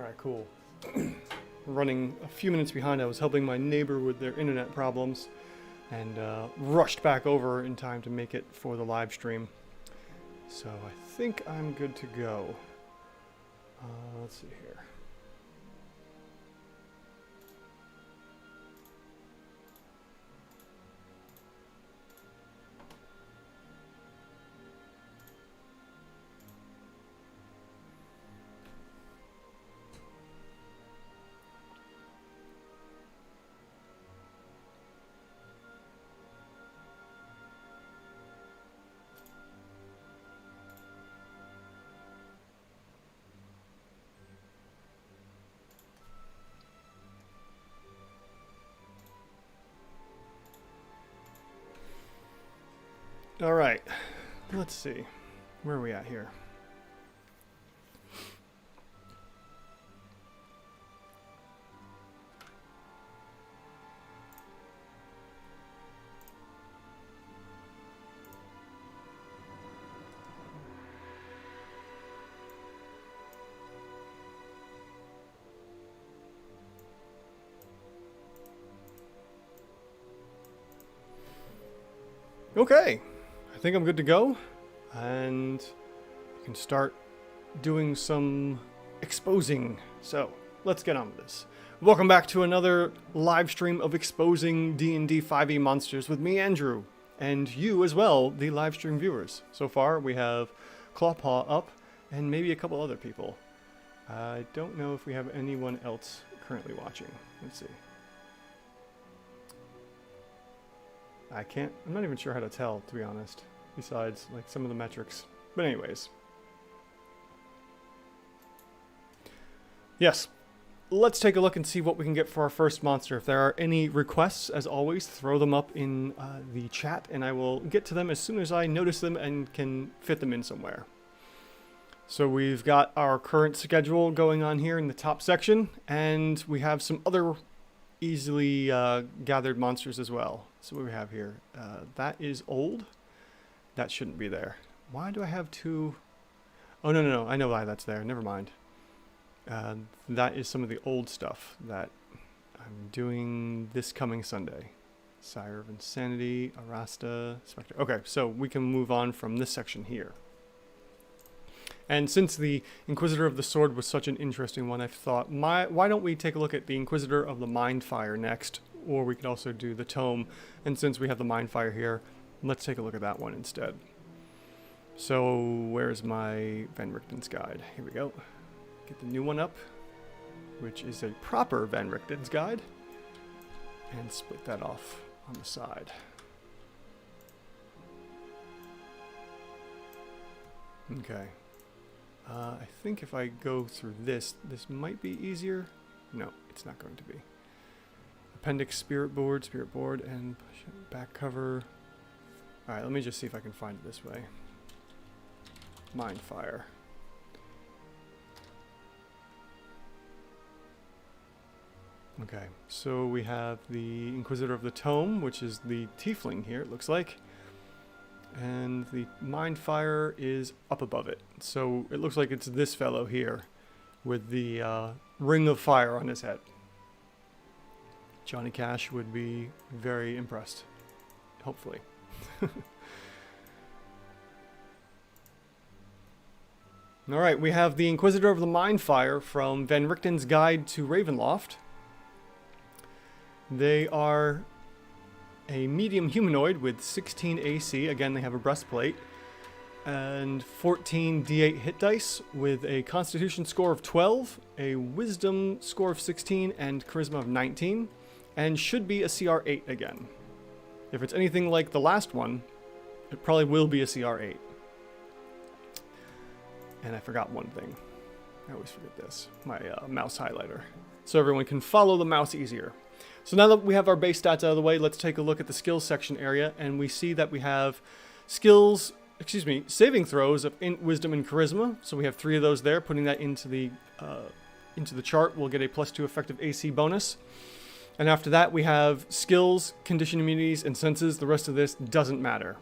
Alright, cool. Running a few minutes behind. I was helping my neighbor with their internet problems and rushed back over in time to make it for the live stream. So I think I'm good to go. Let's see here. All right, let's see. Where are we at here? Okay. I think I'm good to go, and you can start doing some exposing. So let's get on with this. Welcome back to another live stream of exposing D&D 5e monsters with me, Andrew, and you as well, the live stream viewers. So far we have Clawpaw up and maybe a couple other people. I don't know if we have anyone else currently watching. Let's see. I'm not even sure how to tell, to be honest, besides like some of the metrics. But anyways. Yes, let's take a look and see what we can get for our first monster. If there are any requests, as always, throw them up in the chat and I will get to them as soon as I notice them and can fit them in somewhere. So we've got our current schedule going on here in the top section, and we have some other easily gathered monsters as well. So what we have here, that is old. That shouldn't be there. Why do I have two? Oh, no, I know why that's there. Never mind. That is some of the old stuff that I'm doing this coming Sunday. Sire of Insanity, Arasta, Specter. Okay, so we can move on from this section here. And since the Inquisitor of the Sword was such an interesting one, I thought, why don't we take a look at the Inquisitor of the Mindfire next? Or we could also do the Tome. And since we have the Mindfire here, let's take a look at that one instead. So where's my Van Richten's Guide? Here we go. Get the new one up, which is a proper Van Richten's Guide. And split that off on the side. Okay. I think if I go through this might be easier. No, it's not going to be. Appendix, spirit board, and back cover. Alright, let me just see if I can find it this way. Mindfire. Okay, so we have the Inquisitor of the Tome, which is the tiefling here, it looks like. And the Mindfire is up above it. So it looks like it's this fellow here with the ring of fire on his head. Johnny Cash would be very impressed. Hopefully. Alright, we have the Inquisitor of the Mindfire from Van Richten's Guide to Ravenloft. They are a medium humanoid with 16 AC. Again, they have a breastplate. And 14 D8 hit dice with a Constitution score of 12, a Wisdom score of 16, and Charisma of 19. And should be a CR 8 again. If it's anything like the last one, it probably will be a CR 8. And I forgot one thing. I always forget this. My mouse highlighter. So everyone can follow the mouse easier. So now that we have our base stats out of the way, let's take a look at the skills section area, and we see that we have saving throws of Wisdom and Charisma. So we have 3 of those there. Putting that into the chart, we'll get a +2 effective AC bonus. And after that, we have skills, condition immunities, and senses. The rest of this doesn't matter.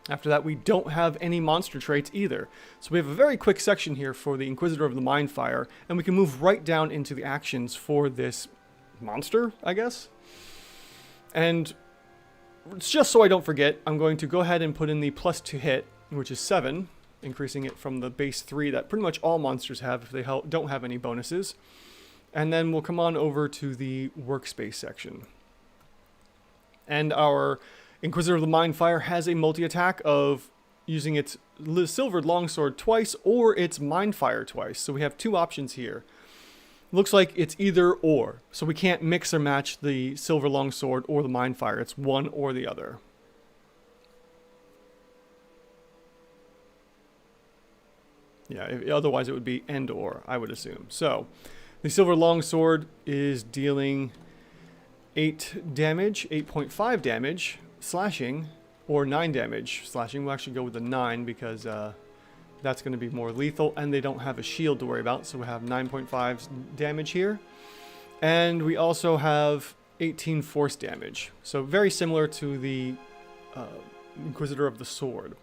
After that, we don't have any monster traits either. So we have a very quick section here for the Inquisitor of the Mindfire, and we can move right down into the actions for this monster, I guess. And just so I don't forget, I'm going to go ahead and put in the plus to hit, which is 7, increasing it from the base 3 that pretty much all monsters have if they don't have any bonuses. And then we'll come on over to the workspace section. And our Inquisitor of the Mindfire has a multi-attack of using its silvered longsword twice or its Mindfire twice. So we have two options here. Looks like it's either or. So we can't mix or match the silver longsword or the Mindfire. It's one or the other. Yeah, otherwise it would be and or, I would assume. So the silver longsword is dealing 8 damage, 8.5 damage, slashing, or 9 damage slashing. We'll actually go with the 9 because that's going to be more lethal, and they don't have a shield to worry about, so we have 9.5 damage here. And we also have 18 force damage, so very similar to the Inquisitor of the Sword.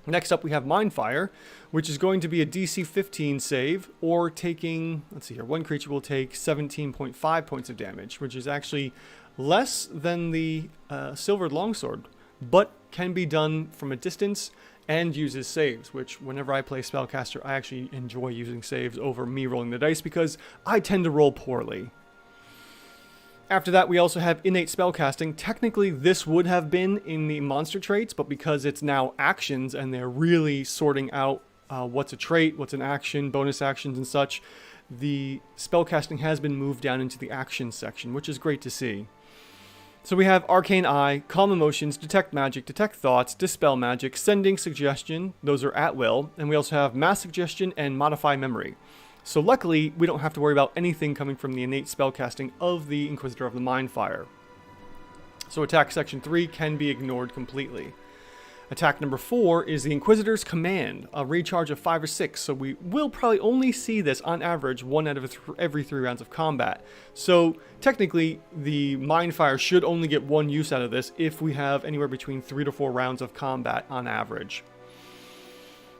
Next up we have Mindfire, which is going to be a DC 15 save, or taking, let's see here, one creature will take 17.5 points of damage, which is actually less than the Silvered Longsword, but can be done from a distance and uses saves, which whenever I play Spellcaster, I actually enjoy using saves over me rolling the dice because I tend to roll poorly. After that, we also have innate spellcasting. Technically, this would have been in the monster traits, but because it's now actions and they're really sorting out what's a trait, what's an action, bonus actions and such, the spellcasting has been moved down into the actions section, which is great to see. So we have Arcane Eye, Calm Emotions, Detect Magic, Detect Thoughts, Dispel Magic, Sending Suggestion, those are at will, and we also have Mass Suggestion and Modify Memory. So luckily, we don't have to worry about anything coming from the innate spellcasting of the Inquisitor of the Mindfire. So attack section 3 can be ignored completely. Attack number 4 is the Inquisitor's Command, a recharge of 5 or 6, so we will probably only see this on average 1 out of every 3 rounds of combat. So technically, the Mindfire should only get 1 use out of this if we have anywhere between 3 to 4 rounds of combat on average.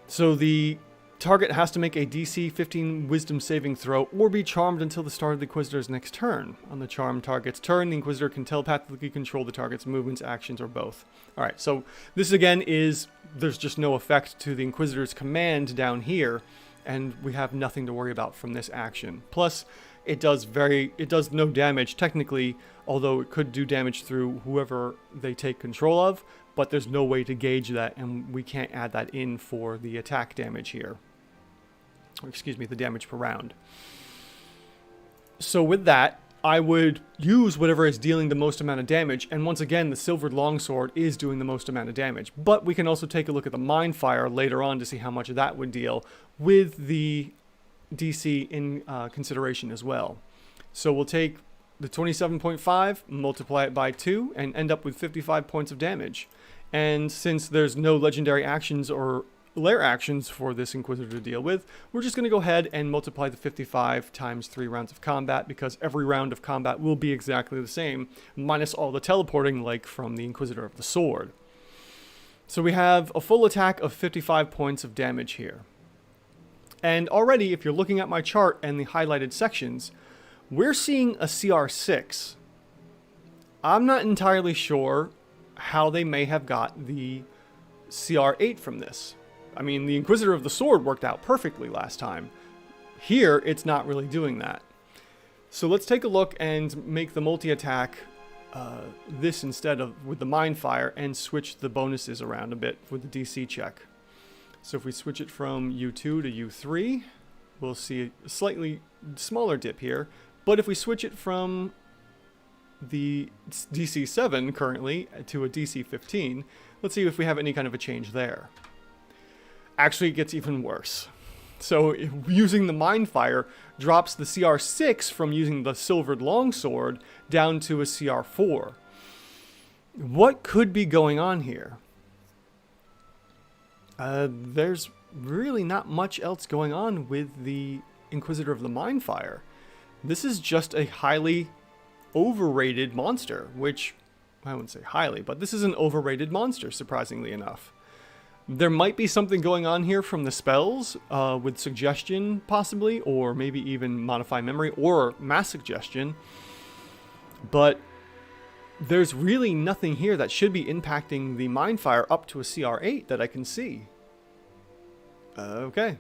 So the target has to make a DC 15 Wisdom saving throw or be charmed until the start of the Inquisitor's next turn. On the charmed target's turn, the Inquisitor can telepathically control the target's movements, actions, or both. Alright, so this again is, there's just no effect to the Inquisitor's command down here, and we have nothing to worry about from this action. Plus, it does no damage technically, although it could do damage through whoever they take control of, but there's no way to gauge that, and we can't add that in for the attack damage here. Excuse me, the damage per round. So with that, I would use whatever is dealing the most amount of damage, and once again, the Silvered Longsword is doing the most amount of damage. But we can also take a look at the Mindfire later on to see how much that would deal with the DC in consideration as well. So we'll take the 27.5, multiply it by 2, and end up with 55 points of damage. And since there's no legendary actions or lair actions for this Inquisitor to deal with, we're just going to go ahead and multiply the 55 times 3 rounds of combat, because every round of combat will be exactly the same, minus all the teleporting like from the Inquisitor of the Sword. So we have a full attack of 55 points of damage here. And already, if you're looking at my chart and the highlighted sections, we're seeing a CR6. I'm not entirely sure how they may have got the CR8 from this. I mean, the Inquisitor of the Sword worked out perfectly last time. Here, it's not really doing that. So let's take a look and make the multi-attack this instead of with the Mindfire, and switch the bonuses around a bit with the DC check. So if we switch it from U2 to U3, we'll see a slightly smaller dip here. But if we switch it from the DC 7 currently to a DC 15, let's see if we have any kind of a change there. Actually, it gets even worse. So using the Mindfire drops the CR6 from using the Silvered Longsword down to a CR4. What could be going on here? There's really not much else going on with the Inquisitor of the Mindfire. This is just a highly overrated monster, which I wouldn't say highly, but this is an overrated monster, surprisingly enough. There might be something going on here from the spells, with suggestion possibly, or maybe even modify memory or mass suggestion. But there's really nothing here that should be impacting the Mind Fire up to a CR8 that I can see. Okay.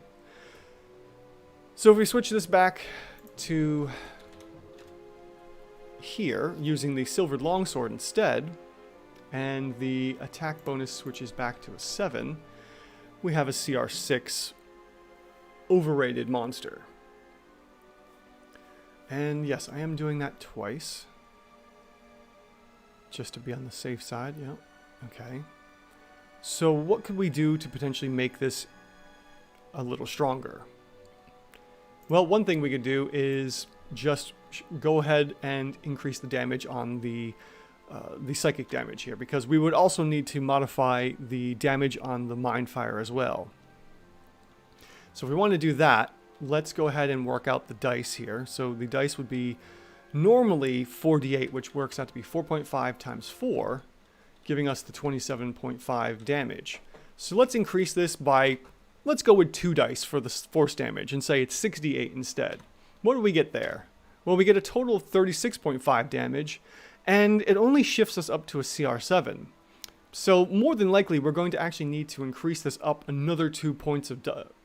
So if we switch this back to here, using the Silvered Longsword instead, and the attack bonus switches back to a 7, we have a CR6 overrated monster. And yes, I am doing that twice, just to be on the safe side. Yeah, okay. So what could we do to potentially make this a little stronger? Well, one thing we could do is just go ahead and increase the damage on the psychic damage here, because we would also need to modify the damage on the Mind Fire as well. So if we want to do that, let's go ahead and work out the dice here. So the dice would be normally 4d8, which works out to be 4.5 times 4, giving us the 27.5 damage. So let's increase this by, let's go with 2 dice for the force damage and say it's 6d8 instead. What do we get there? Well, we get a total of 36.5 damage, and it only shifts us up to a CR7. So more than likely, we're going to actually need to increase this up another 2 points of,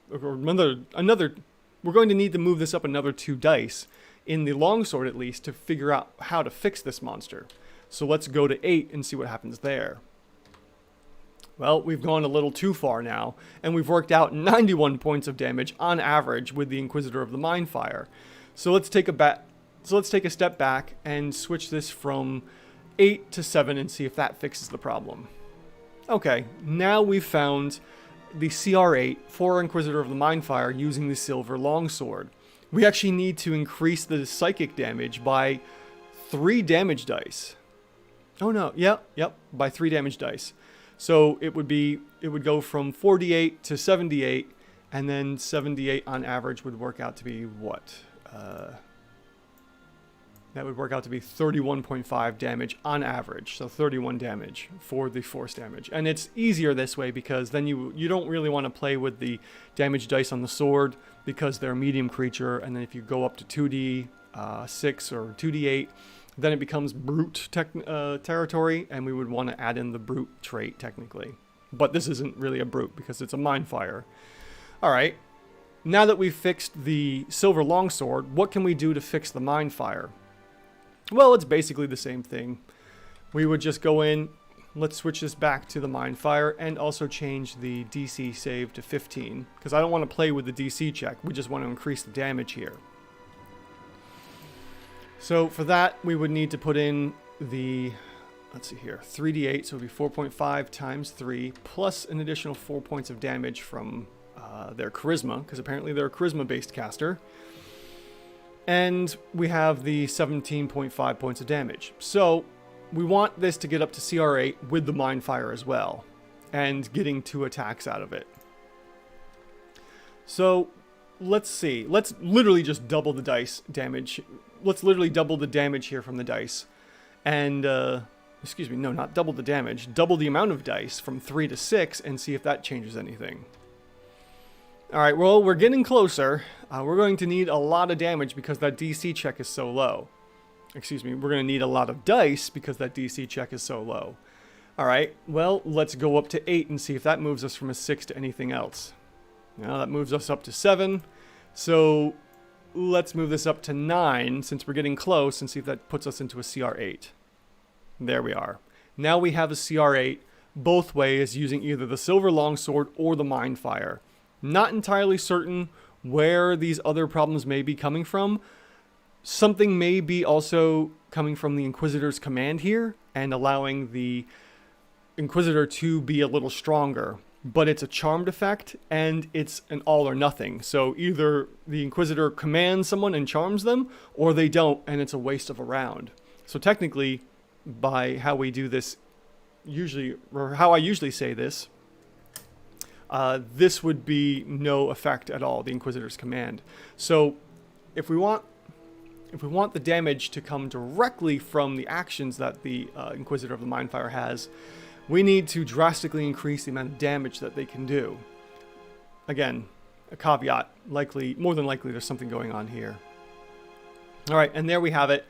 we're going to need to move this up another 2 dice, in the longsword at least, to figure out how to fix this monster. So let's go to 8 and see what happens there. Well, we've gone a little too far now, and we've worked out 91 points of damage on average with the Inquisitor of the Mind Fire. So let's take a step back and switch this from 8 to 7 and see if that fixes the problem. Okay, now we've found the CR8 for Inquisitor of the Mind Fire using the Silver Longsword. We actually need to increase the psychic damage by 3 damage dice. Oh no, yep, by 3 damage dice. So it would go from 4d8 to 7d8, and then 7d8 on average would work out to be what? That would work out to be 31.5 damage on average, so 31 damage for the force damage. And it's easier this way because then you don't really want to play with the damage dice on the sword because they're a medium creature, and then if you go up to 2d6 or 2d8, then it becomes brute territory, and we would want to add in the brute trait technically. But this isn't really a brute because it's a Mind Fire. Alright, now that we've fixed the Silver Longsword, what can we do to fix the Mind Fire? Well, it's basically the same thing. We would just go in, let's switch this back to the Mind Fire, and also change the DC save to 15, because I don't want to play with the DC check, we just want to increase the damage here. So for that, we would need to put in the, let's see here, 3d8, so it would be 4.5 times 3, plus an additional 4 points of damage from their charisma, because apparently they're a charisma-based caster. And we have the 17.5 points of damage. So we want this to get up to CR8 with the Mind Fire as well, and getting 2 attacks out of it. So let's see. Let's literally just double the dice damage. Let's literally double the damage here from the dice. And, excuse me, no, not double the damage. Double the amount of dice from 3 to 6 and see if that changes anything. Alright, well, we're getting closer. We're going to need a lot of damage because that DC check is so low. Excuse me, we're going to need a lot of dice because that DC check is so low. Alright, well, let's go up to 8 and see if that moves us from a 6 to anything else. Now that moves us up to 7. So let's move this up to 9 since we're getting close and see if that puts us into a CR8. There we are. Now we have a CR8 both ways using either the Silver Longsword or the Mind Fire. Not entirely certain where these other problems may be coming from. Something may be also coming from the Inquisitor's command here and allowing the Inquisitor to be a little stronger. But it's a charmed effect and it's an all or nothing. So either the Inquisitor commands someone and charms them, or they don't and it's a waste of a round. So technically, by how we do this usually, or how I usually say this, this would be no effect at all, the Inquisitor's command. So if we want if we want the damage to come directly from the actions that the Inquisitor of the Mindfire has, we need to drastically increase the amount of damage that they can do. Again, a caveat, more than likely there's something going on here. Alright, and there we have it.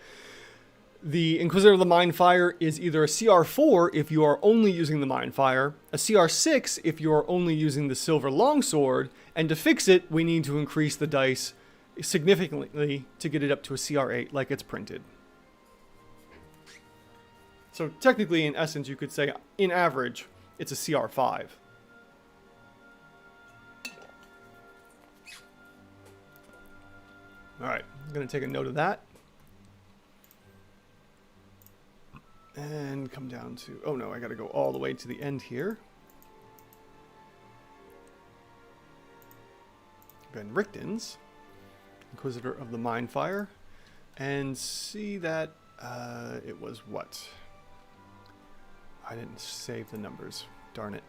The Inquisitor of the Mindfire is either a CR4 if you are only using the Mindfire, a CR6 if you are only using the Silver Longsword, and to fix it, we need to increase the dice significantly to get it up to a CR8 like it's printed. So technically, in essence, you could say, in average, it's a CR5. Alright, I'm going to take a note of that. And come down to... Oh no, I got to go all the way to the end here. Ben Richten's Inquisitor of the Mindfire. And see that it was what? I didn't save the numbers. Darn it.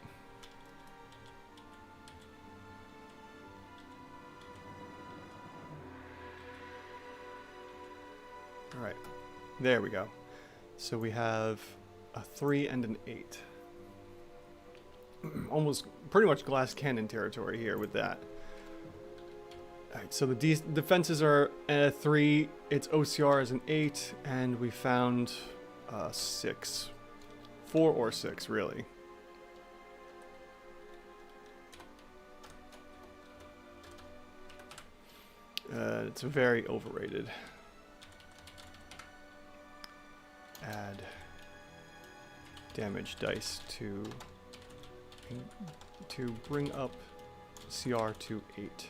Alright, there we go. So we have a 3 and an 8. Almost pretty much glass cannon territory here with that. Alright, so the defenses are a 3, its OCR is an 8, and we found 6. 4 or 6, really. It's very overrated. Add damage dice to bring up CR to 8.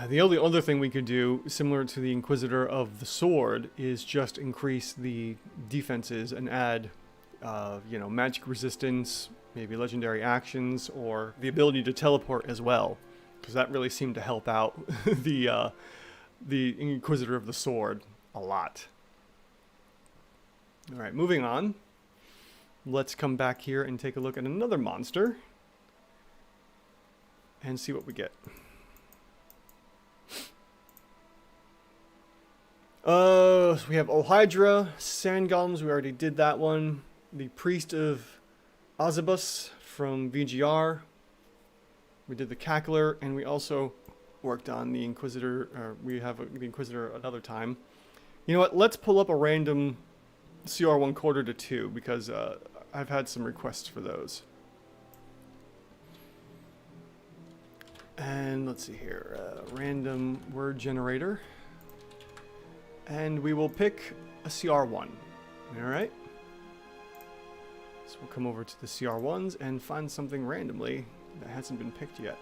The only other thing we could do, similar to the Inquisitor of the Sword, is just increase the defenses and add, magic resistance, maybe legendary actions, or the ability to teleport as well, because that really seemed to help out the Inquisitor of the Sword a lot. All right, moving on. Let's come back here and take a look at another monster and see what we get. So we have Ohydra, Sand Golems, we already did that one. The Priest of Azabus from VGR. We did the Cackler, and we also worked on the Inquisitor, we have the Inquisitor another time. You know what, let's pull up a random CR1 quarter to 2, because I've had some requests for those. And let's see here, random word generator. And we will pick a CR1. Alright. So we'll come over to the CR1s and find something randomly that hasn't been picked yet.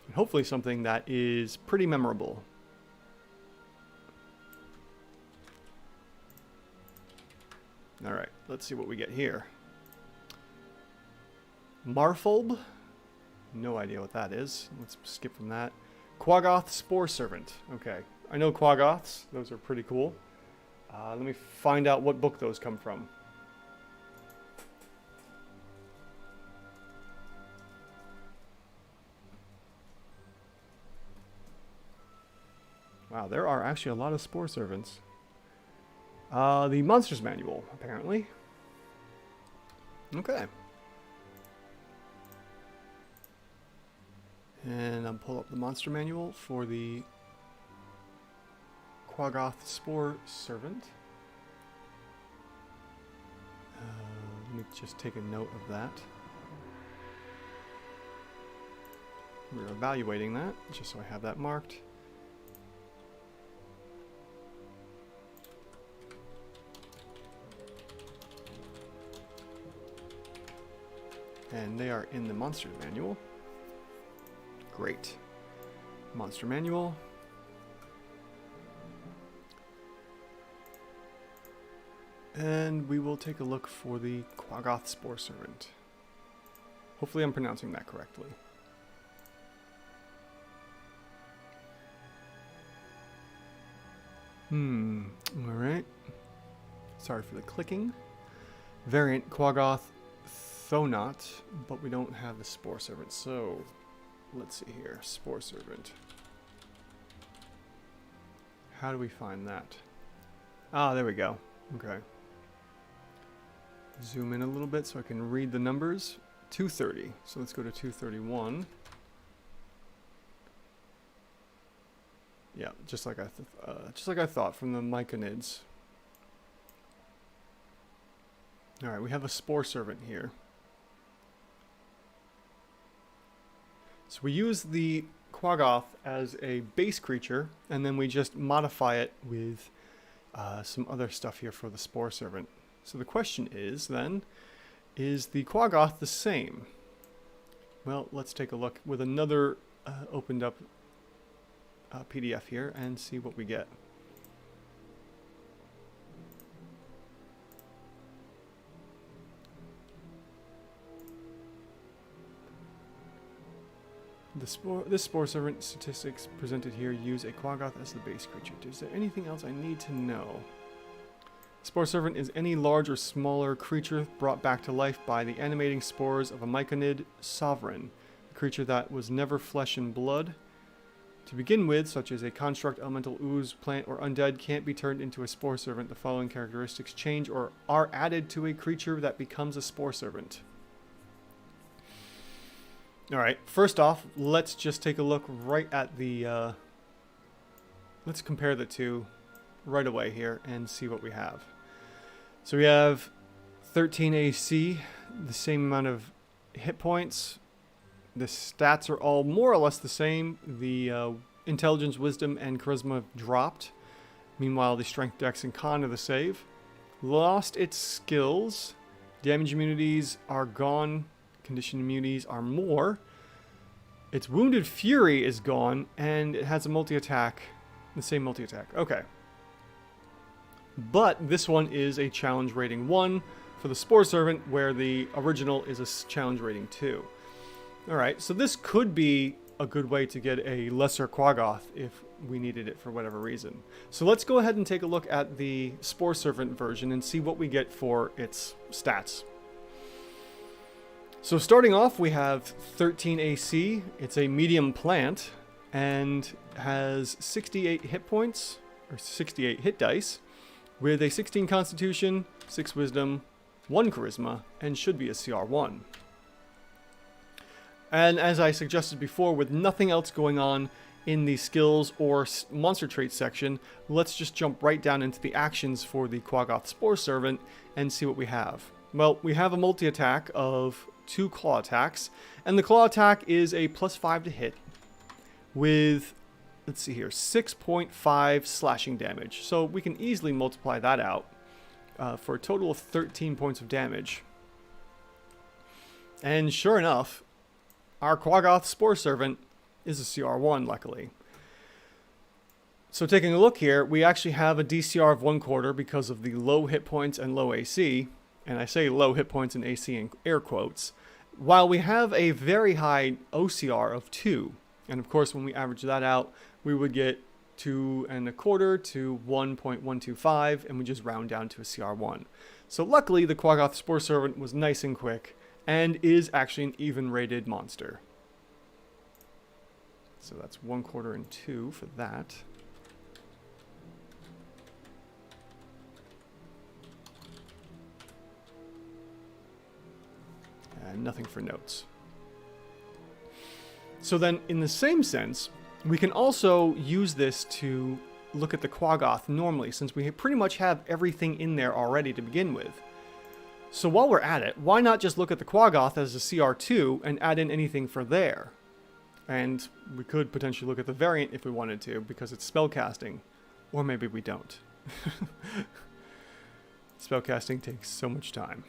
And hopefully something that is pretty memorable. Alright, let's see what we get here. Marfolb. No idea what that is. Let's skip from that. Quaggoth Spore Servant. Okay, I know Quaggoths. Those are pretty cool. Let me find out what book those come from. Wow, there are actually a lot of Spore Servants. The Monsters Manual, apparently. Okay. And I'll pull up the Monster Manual for the Quaggoth Spore Servant. Let me just take a note of that. We're evaluating that, just so I have that marked. And they are in the Monster Manual. Great. Monster Manual. And we will take a look for the Quaggoth Spore Servant. Hopefully I'm pronouncing that correctly. Alright. Sorry for the clicking. Variant Quaggoth Thonot, but we don't have the Spore Servant, so let's see here. Spore Servant. How do we find that? Ah, there we go. Okay. Zoom in a little bit so I can read the numbers. 230. So let's go to 231. Yeah, just like I thought from the myconids. All right, we have a Spore Servant here. So we use the Quaggoth as a base creature, and then we just modify it with some other stuff here for the Spore Servant. So the question is then, is the Quaggoth the same? Well, let's take a look with another opened up PDF here and see what we get. This Spore Servant statistics presented here use a Quaggoth as the base creature. Is there anything else I need to know? Spore Servant is any large or smaller creature brought back to life by the animating spores of a myconid sovereign, a creature that was never flesh and blood. To begin with, such as a construct, elemental, ooze, plant, or undead, can't be turned into a Spore Servant. The following characteristics change or are added to a creature that becomes a Spore Servant. Alright, first off, let's just take a look right at the... let's compare the two right away here and see what we have. So we have 13 AC, the same amount of hit points. The stats are all more or less the same. The intelligence, wisdom, and charisma have dropped. Meanwhile, the strength, dex, and con are the save. Lost its skills. Damage immunities are gone. Condition immunities are more. Its Wounded Fury is gone, and it has a multi-attack. The same multi-attack. Okay. But this one is a challenge rating 1 for the Spore Servant, where the original is a challenge rating 2. Alright, so this could be a good way to get a lesser Quaggoth if we needed it for whatever reason. So let's go ahead and take a look at the Spore Servant version and see what we get for its stats. So starting off, we have 13 AC. It's a medium plant and has 68 hit points, or 68 hit dice, with a 16 constitution, 6 wisdom, 1 charisma, and should be a CR1. And as I suggested before, with nothing else going on in the skills or monster traits section, let's just jump right down into the actions for the Quaggoth Spore Servant and see what we have. Well, we have a multi-attack of 2 claw attacks, and the claw attack is a +5 to hit with, let's see here, 6.5 slashing damage. So we can easily multiply that out for a total of 13 points of damage. And sure enough, our Quaggoth Spore Servant is a CR1, luckily. So taking a look here, we actually have a DCR of 1/4 because of the low hit points and low AC. And I say low hit points and AC in air quotes. While we have a very high OCR of 2. And of course, when we average that out, we would get 2.25 to 1.125, and we just round down to a CR1. So luckily, the Quaggoth Spore Servant was nice and quick, and is actually an even rated monster. So that's 1/4 and 2 for that. And nothing for notes. So then, in the same sense, we can also use this to look at the Quaggoth normally, since we pretty much have everything in there already to begin with. So while we're at it, why not just look at the Quaggoth as a CR2 and add in anything for there? And we could potentially look at the variant if we wanted to, because it's spellcasting. Or maybe we don't. Spellcasting takes so much time.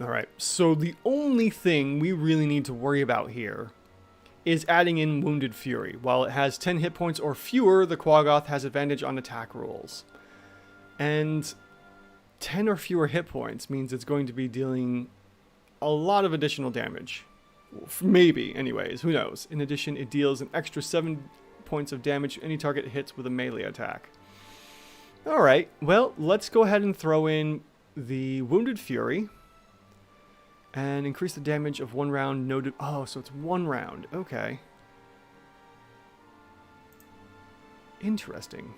Alright, so the only thing we really need to worry about here is adding in Wounded Fury. While it has 10 hit points or fewer, the Quaggoth has advantage on attack rolls. And 10 or fewer hit points means it's going to be dealing a lot of additional damage. Maybe, anyways, who knows. In addition, it deals an extra 7 points of damage to any target it hits with a melee attack. Alright, well, let's go ahead and throw in the Wounded Fury. And increase the damage of 1 round noted. Oh, so it's 1 round. Okay. Interesting.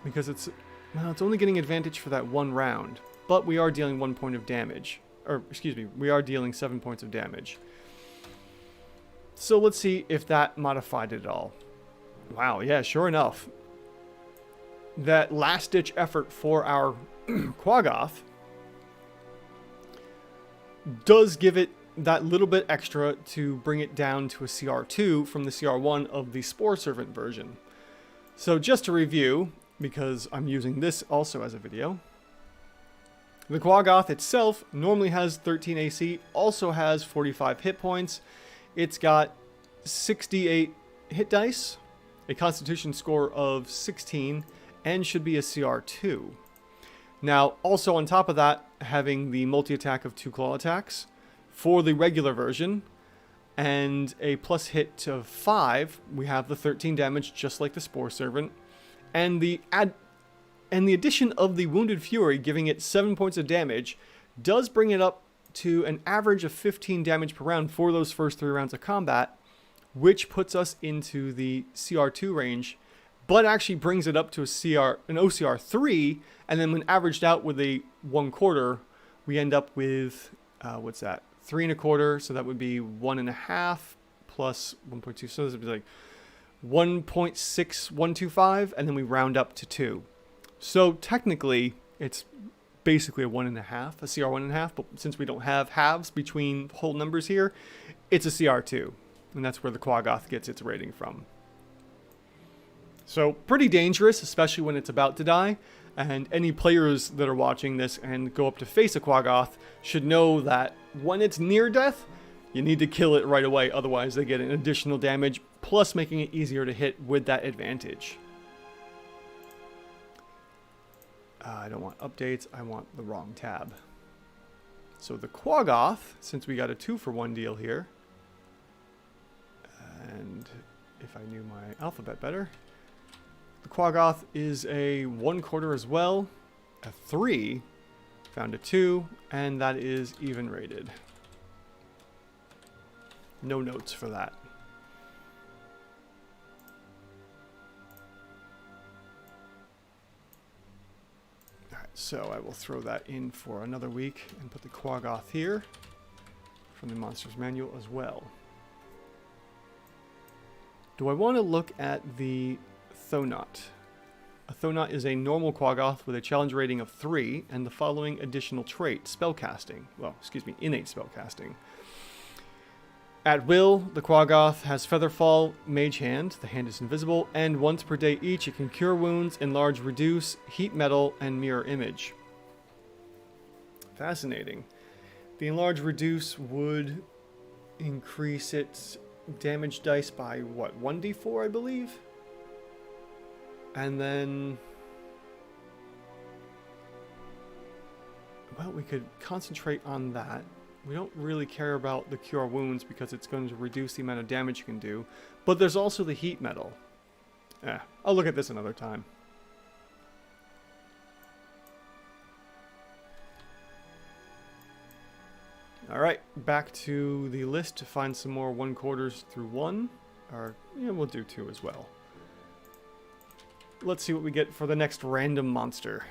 Because it's, well, it's only getting advantage for that 1 round. But we are dealing 1 point of damage. Or, excuse me, we are dealing 7 points of damage. So let's see if that modified it at all. Wow, yeah, sure enough. That last-ditch effort for our Quaggoth does give it that little bit extra to bring it down to a CR2 from the CR1 of the Spore Servant version. So just to review, because I'm using this also as a video, the Quaggoth itself normally has 13 AC, also has 45 hit points. It's got 68 hit dice, a Constitution score of 16, and should be a CR2. Now, also on top of that, having the multi-attack of 2 claw attacks for the regular version, and a plus hit of 5, we have the 13 damage just like the Spore Servant, and the addition of the Wounded Fury giving it 7 points of damage does bring it up to an average of 15 damage per round for those first 3 rounds of combat, which puts us into the CR2 range, but actually brings it up to an OCR 3, and then when averaged out with a 1/4, we end up with, what's that, 3 1/4, so that would be 1.5 plus 1.2, so this would be like 1.6125, and then we round up to 2. So technically, it's basically a 1.5, a CR 1.5, but since we don't have halves between whole numbers here, it's a CR2, and that's where the Quaggoth gets its rating from. So pretty dangerous, especially when it's about to die, and any players that are watching this and go up to face a Quaggoth should know that when it's near death, you need to kill it right away, otherwise they get an additional damage, plus making it easier to hit with that advantage. I don't want updates, I want the wrong tab. So the Quaggoth, since we got a 2-for-1 deal here, and if I knew my alphabet better, the Quaggoth is a 1/4 as well, a 3, found a 2, and that is even rated. No notes for that. Alright, so I will throw that in for another week and put the Quaggoth here from the Monsters Manual as well. Do I want to look at the Thonaut? A Thonaut is a normal Quaggoth with a challenge rating of 3 and the following additional trait, spellcasting. Well, excuse me, innate spellcasting. At will, the Quaggoth has Featherfall, Mage Hand, the hand is invisible, and once per day each it can cure wounds, enlarge, reduce, heat metal, and mirror image. Fascinating. The enlarge, reduce would increase its damage dice by, what, 1d4, I believe? And then, well, we could concentrate on that. We don't really care about the cure wounds because it's going to reduce the amount of damage you can do. But there's also the heat metal. I'll look at this another time. Alright, back to the list to find some more 1/4 through 1. Or, yeah, we'll do 2 as well. Let's see what we get for the next random monster.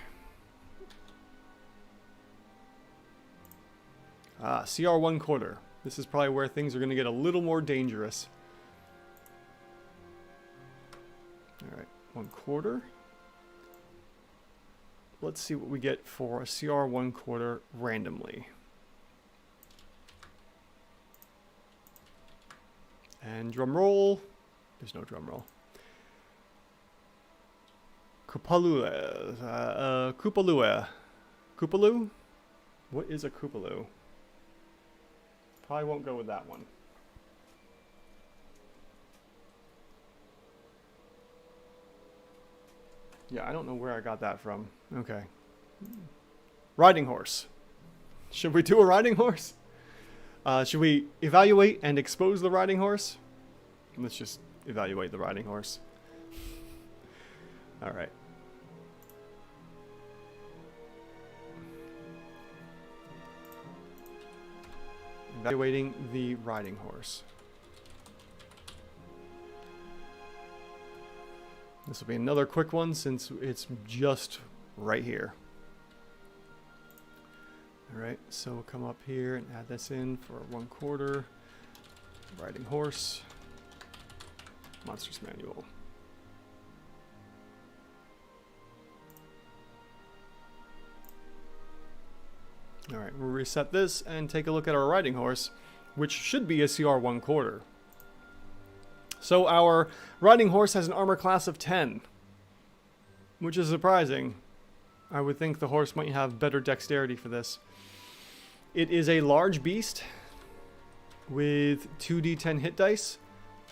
CR 1/4. This is probably where things are going to get a little more dangerous. Alright, 1/4. Let's see what we get for a CR 1/4 randomly. And drum roll. There's no drum roll. Koopaloo. Koopaloo? What is a Koopaloo? Probably won't go with that one. Yeah, I don't know where I got that from. Okay. Riding horse. Should we do a riding horse? Should we evaluate and expose the riding horse? Let's just evaluate the riding horse. Alright. Evaluating the riding horse. This will be another quick one since it's just right here. Alright, so we'll come up here and add this in for 1/4. Riding horse. Monsters manual. Alright, we'll reset this and take a look at our riding horse, which should be a CR 1/4. So our riding horse has an armor class of 10, which is surprising. I would think the horse might have better dexterity for this. It is a large beast with 2d10 hit dice,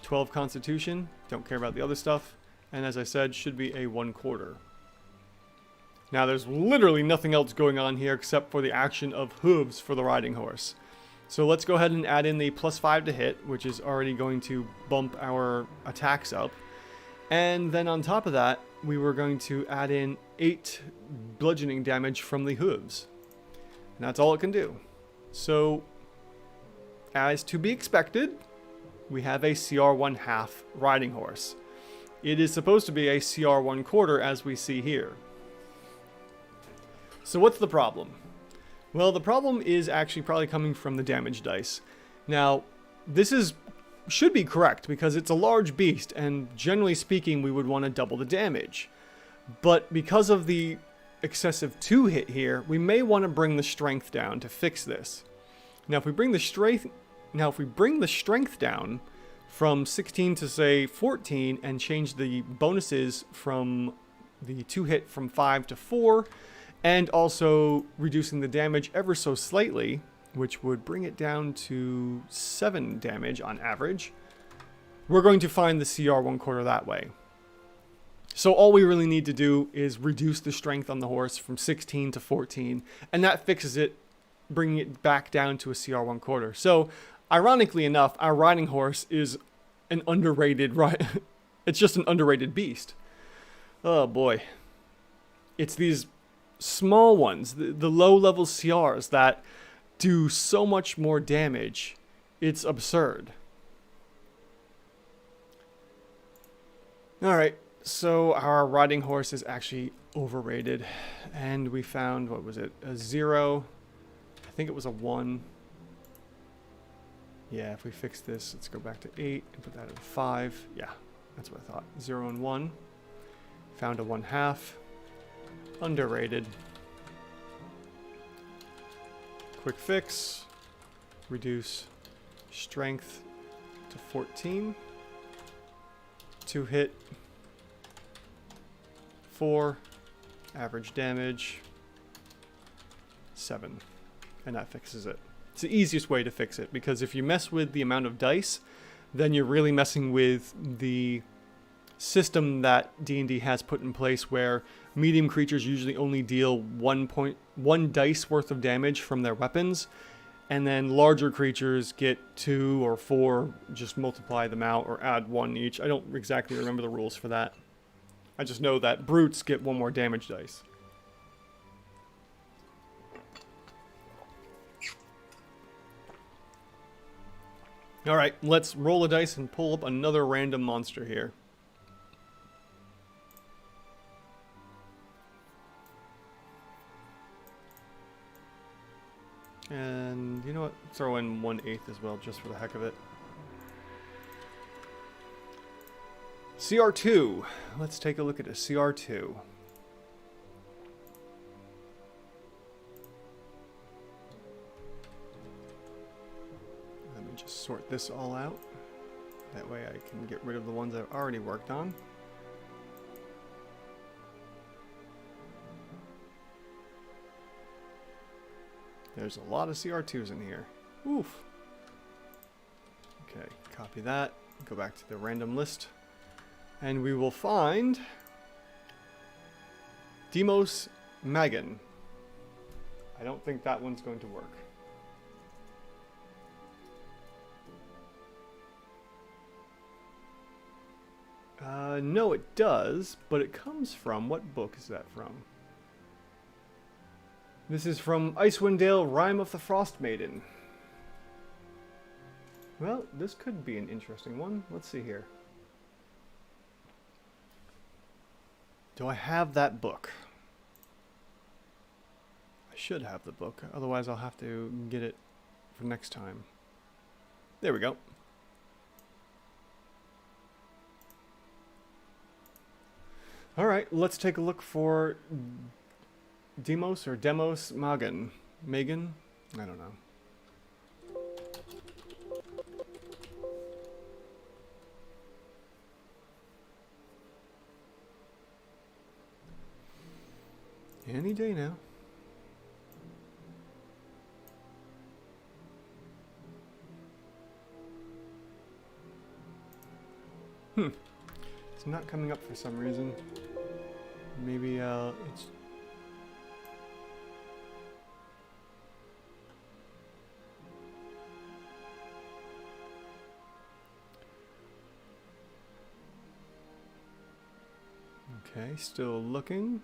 12 constitution, don't care about the other stuff, and as I said, should be a 1/4. Now there's literally nothing else going on here except for the action of hooves for the riding horse. So let's go ahead and add in the +5 to hit, which is already going to bump our attacks up. And then on top of that, we were going to add in 8 bludgeoning damage from the hooves. And that's all it can do. So, as to be expected, we have a CR 1/2 riding horse. It is supposed to be a CR 1/4 as we see here. So what's the problem? Well, the problem is actually probably coming from the damage dice. Now, this should be correct because it's a large beast and generally speaking we would want to double the damage. But because of the excessive 2 hit here, we may want to bring the strength down to fix this. Now if we bring the strength down from 16 to say 14 and change the bonuses from the 2 hit from 5 to 4, and also reducing the damage ever so slightly, which would bring it down to 7 damage on average, we're going to find the CR 1/4 that way. So all we really need to do is reduce the strength on the horse from 16 to 14, and that fixes it, bringing it back down to a CR 1/4. So, ironically enough, our riding horse is an underrated it's just an underrated beast. Oh boy. It's these small ones, the low-level CRs that do so much more damage. It's absurd. Alright, so our riding horse is actually overrated. And we found, what was it, a 0. I think it was a 1. Yeah, if we fix this, let's go back to 8 and put that at 5. Yeah, that's what I thought. 0 and 1. Found a 1/2. Underrated. Quick fix. Reduce strength to 14. 2 hit. 4. Average damage. 7. And that fixes it. It's the easiest way to fix it, because if you mess with the amount of dice, then you're really messing with the system that D&D has put in place where medium creatures usually only deal 1 dice worth of damage from their weapons, and then larger creatures get 2 or 4, just multiply them out or add 1 each. I don't exactly remember the rules for that. I just know that brutes get 1 more damage dice. Alright, let's roll a dice and pull up another random monster here. And you know what? Throw in 1/8 as well, just for the heck of it. CR2. Let's take a look at a CR2. Let me just sort this all out. That way I can get rid of the ones I've already worked on. There's a lot of CR2s in here. Oof. Okay, copy that. Go back to the random list. And we will find Demos Magan. I don't think that one's going to work. No, it does, but it comes from, what book is that from? This is from Icewind Dale, Rime of the Frost Maiden. Well, this could be an interesting one. Let's see here. Do I have that book? I should have the book. Otherwise, I'll have to get it for next time. There we go. Alright, let's take a look for Demos or Demos Magan. Megan? I don't know. Any day now. It's not coming up for some reason. Maybe it's... Okay, still looking.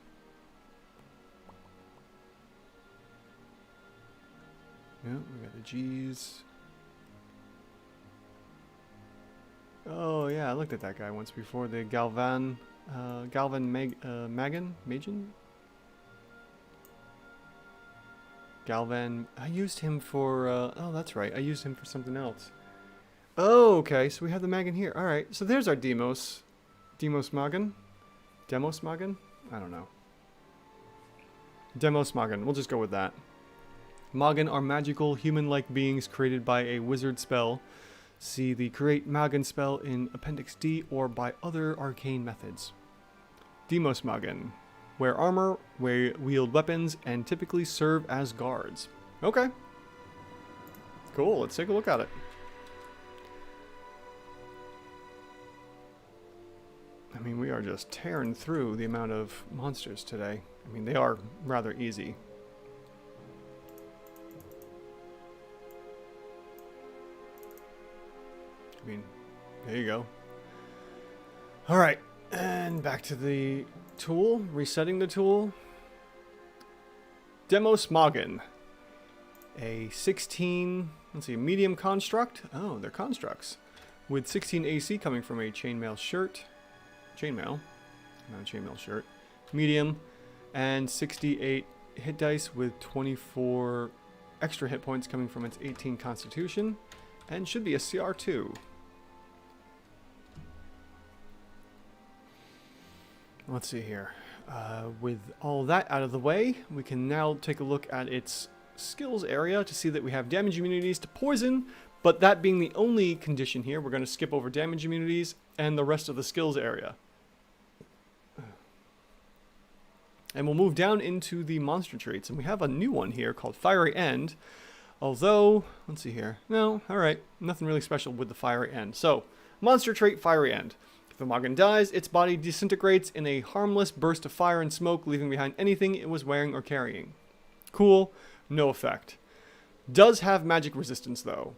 Yeah, we got the G's. Oh yeah, I looked at that guy once before. The Magan? Galvan. I used him for. Oh, that's right. I used him for something else. Oh, okay. So we have the Magan here. All right. So there's our Demos. Demos Magan. Demos Magan. I don't know. Demos Magan. We'll just go with that. Magan are magical, human-like beings created by a wizard spell. See the Create Magan spell in Appendix D or by other arcane methods. Demos Magan. Wear armor, wield weapons, and typically serve as guards. Okay. Cool, let's take a look at it. I mean, we are just tearing through the amount of monsters today. I mean, they are rather easy. I mean, there you go. Alright, and back to the tool. Resetting the tool. Demos Magan. A 16, let's see, medium construct. Oh, they're constructs. With 16 AC coming from a chainmail shirt. Chainmail. Not a chainmail shirt. Medium. And 68 hit dice with 24 extra hit points coming from its 18 constitution. And should be a CR2. Let's see here. With all that out of the way, we can now take a look at its skills area to see that we have damage immunities to poison, but that being the only condition here, we're going to skip over damage immunities and the rest of the skills area. And we'll move down into the monster traits, and we have a new one here called Fiery End, although, let's see here. No, alright, nothing really special with the Fiery End. So, monster trait Fiery End. If the Magan dies, its body disintegrates in a harmless burst of fire and smoke, leaving behind anything it was wearing or carrying. Cool, no effect. Does have magic resistance though.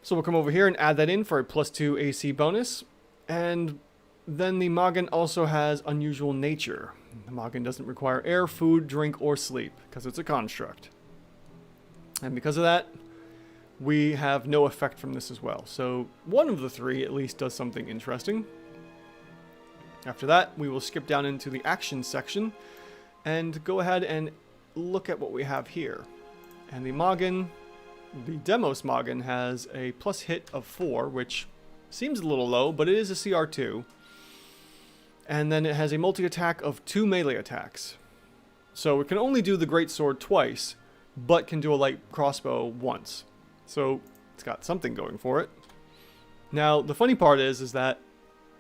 So we'll come over here and add that in for a +2 AC bonus. And then the Magan also has unusual nature. The Magan doesn't require air, food, drink, or sleep, because it's a construct. And because of that, we have no effect from this as well. So one of the three at least does something interesting. After that, we will skip down into the action section and go ahead and look at what we have here. And the Magan, the Demos Magan, has a plus hit of 4, which seems a little low, but it is a CR2. And then it has a multi-attack of 2 melee attacks. So it can only do the Great Sword twice, but can do a light crossbow once. So it's got something going for it. Now, the funny part is that...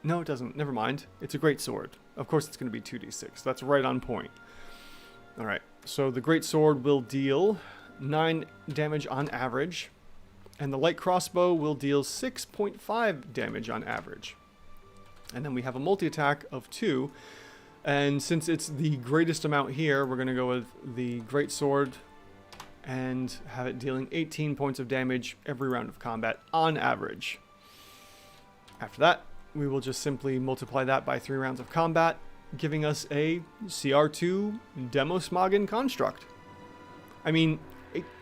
No, it doesn't. Never mind. It's a Great Sword. Of course it's going to be 2d6. That's right on point. Alright, so the Great Sword will deal 9 damage on average. And the light crossbow will deal 6.5 damage on average. And then we have a multi-attack of 2. And since it's the greatest amount here, we're going to go with the Great Sword and have it dealing 18 points of damage every round of combat on average. After that, we will just simply multiply that by 3 rounds of combat, giving us a CR2 Demos Magan construct. I mean,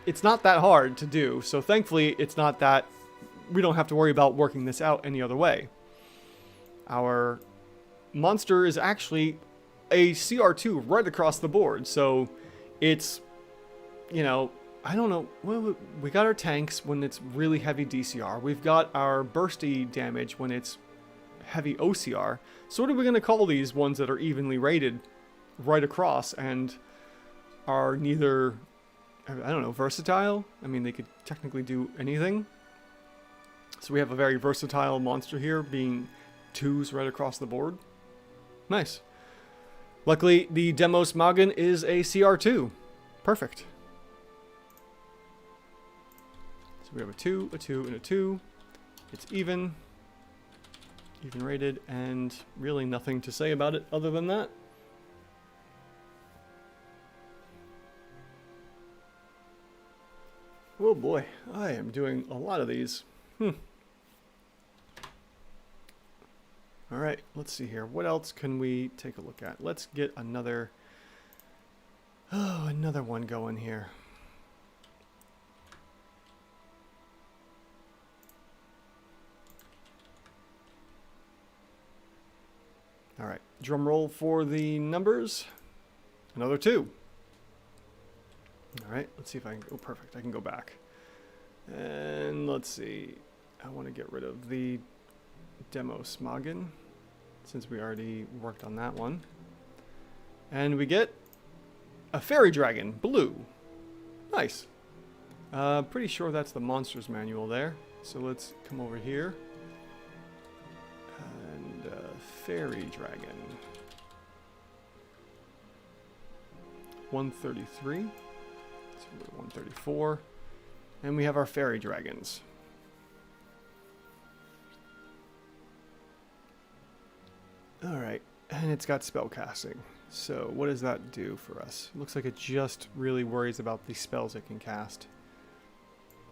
it's not that hard to do, so thankfully it's not that we don't have to worry about working this out any other way. Our monster is actually a CR2 right across the board, so it's, you know, I don't know, well, we got our tanks when it's really heavy DCR, we've got our bursty damage when it's heavy OCR, so what are we going to call these ones that are evenly rated right across and are neither, I don't know, versatile? I mean, they could technically do anything. So we have a very versatile monster here, being 2s right across the board. Nice. Luckily, the Demos Magen is a CR2. Perfect. So we have a 2, a 2, and a 2. It's even rated, and really nothing to say about it other than that. Oh boy, I am doing a lot of these. Alright, let's see here. What else can we take a look at? Let's get another one going here. Alright, drum roll for the numbers. Another 2. Alright, let's see if I can... Oh, perfect. I can go back. And let's see. I want to get rid of the Demo Smoggin, since we already worked on that one. And we get a Fairy Dragon, blue. Nice. Pretty sure that's the Monsters Manual there. So let's come over here. And Fairy Dragon. 133. 134. And we have our Fairy Dragons. Alright, and it's got spellcasting. So what does that do for us? Looks like it just really worries about the spells it can cast.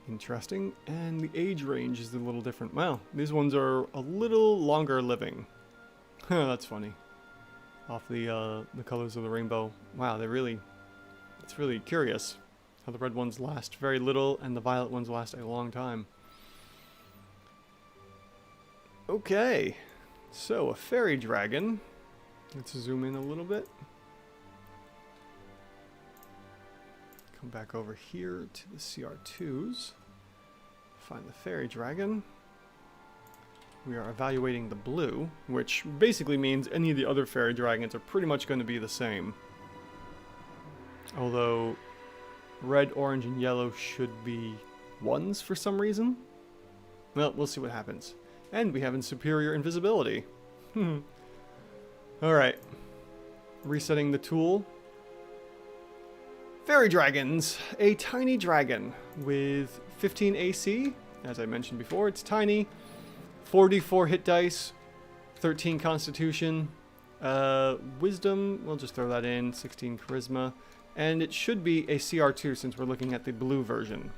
Interesting. And the age range is a little different. Wow, these ones are a little longer living. That's funny. Off the colors of the rainbow. Wow, it's really curious how the red ones last very little and the violet ones last a long time. Okay. So, a Fairy Dragon. Let's zoom in a little bit. Come back over here to the CR2s. Find the Fairy Dragon. We are evaluating the blue, which basically means any of the other Fairy Dragons are pretty much going to be the same. Although, red, orange, and yellow should be 1s for some reason. Well, we'll see what happens. And we have superior invisibility. Alright. Resetting the tool. Fairy Dragons. A tiny dragon with 15 AC. As I mentioned before, it's tiny. 44 hit dice. 13 constitution. Wisdom, we'll just throw that in. 16 charisma. And it should be a CR2 since we're looking at the blue version.